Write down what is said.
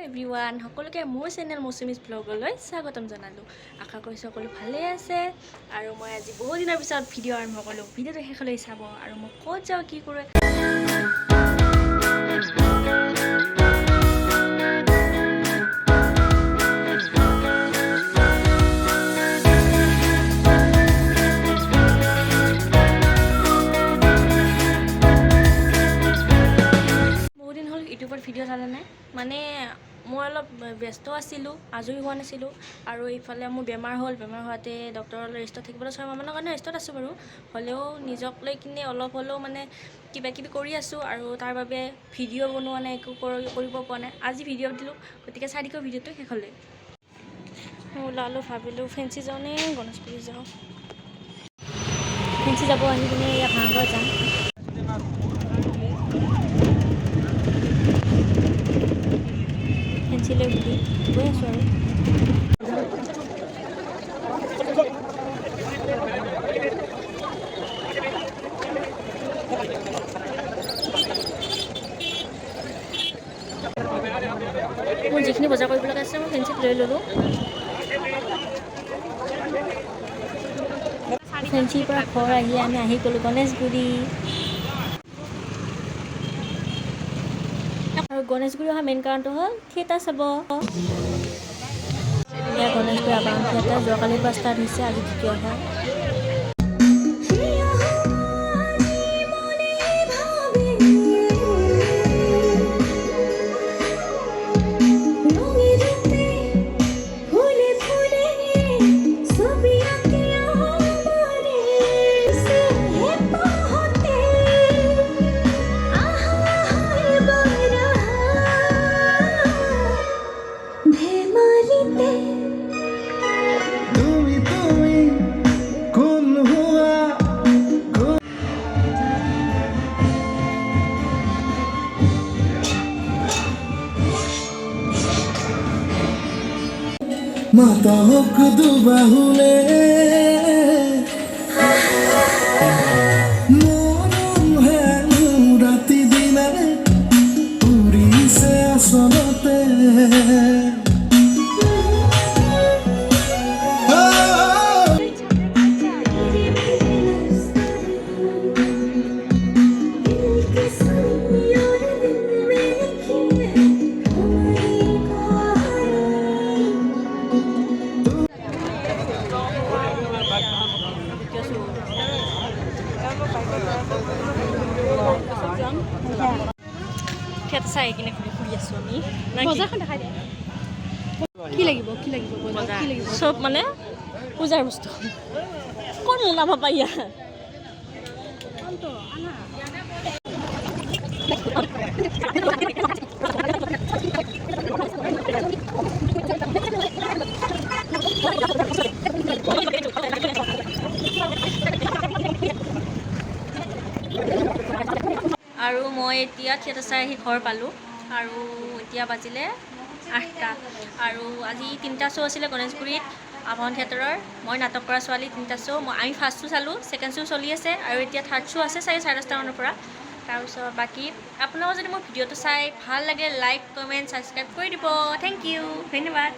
Everyone সকলোকে মোৰ channel মৌচুমীজ ব্লগলৈ স্বাগতম জনালোঁ। আশা কৰিছোঁ সকলো ভালেই আছে আৰু মই আজি বহুত দিনৰ পিছত ভিডিঅ' আৰম্ভ কৰিলোঁ। ভিডিঅ'টো শেষলৈ চাব আৰু মই ক'ত যাওঁ কি কৰোঁ। ইউটিউবত ভিডিঅ' চালে নাই মানে মই অলপ ব্যস্ত আছিলোঁ, আজৰি হোৱা নাছিলোঁ আৰু ইফালে মোৰ বেমাৰ হোৱাতে ডক্টৰৰ ৰেষ্টত থাকিবলৈ 6 মাহমানৰ কাৰণে ৰেষ্টত আছোঁ বাৰু। হ'লেও নিজক লৈ কিনে অলপ হ'লেও মানে কিবা কিবি কৰি আছোঁ আৰু তাৰ বাবে ভিডিঅ' বনোৱা নাই, একো কৰিব পৰা নাই। আজি ভিডিঅ' দিলোঁ, গতিকে চাই দিওঁ ভিডিঅ'টো শেষলৈ। মই ওলালোঁ, ভাবিলোঁ ফেঞ্চি যাওঁ নে গণেশগুৰি যাওঁ। ফেঞ্চি যাব আহি কিনে ইয়াত ভাঙাগড় যাম। ফেঞ্চিলৈ বুলি গৈ আছোঁ আৰু মোৰ যিখিনি বজাৰ কৰিব লগা আছে মই ফেঞ্চিত লৈ ল'লোঁ। ফেঞ্চিৰ পৰা ঘৰ আমি আহি গ'লোঁ গণেশগুৰি। আৰু গণেশগুৰি অহা মেইন কাৰণটো হ'ল থিয়েটাৰ চাব। এয়া গণেশগুৰি আবাহন থিয়েটাৰ যোৱাকালিৰ পৰা ষ্টাৰ্ট হৈছে, আজি দ্বিতীয়বাৰ। মাতা হোক দুবাহুলে মৰম হেনো ৰাতি দিনাৰে উৰিছে আচলতে। থিয়েটাৰ চাই কিনে ঘূৰি আছোঁ আমি। বজাৰখন দেখাই দে। কি লাগিব বজাৰ কি লাগিব? চব মানে পূজাৰ বস্তু। ক'ত মোনা পাবা ইয়াত? আৰু মই এতিয়া থিয়েটাৰ চাই আহি ঘৰ পালোঁ আৰু এতিয়া বাজিলে 8টা। আৰু আজি 3টা শ্ব' আছিলে গণেশগুৰিত আবাহন থিয়েটাৰৰ। মই নাটক কৰা ছোৱালী 3টা শ্ব'। আমি ফাৰ্ষ্ট শ্ব' চালোঁ, ছেকেণ্ড শ্ব' চলি আছে আৰু এতিয়া থাৰ্ড শ্ব' আছে চাগে 10:30মানৰ পৰা। তাৰপিছত বাকী আপোনালোকে যদি মোৰ ভিডিঅ'টো চাই ভাল লাগে লাইক, কমেণ্ট, ছাবস্ক্ৰাইব কৰি দিব। থেংক ইউ, ধন্যবাদ।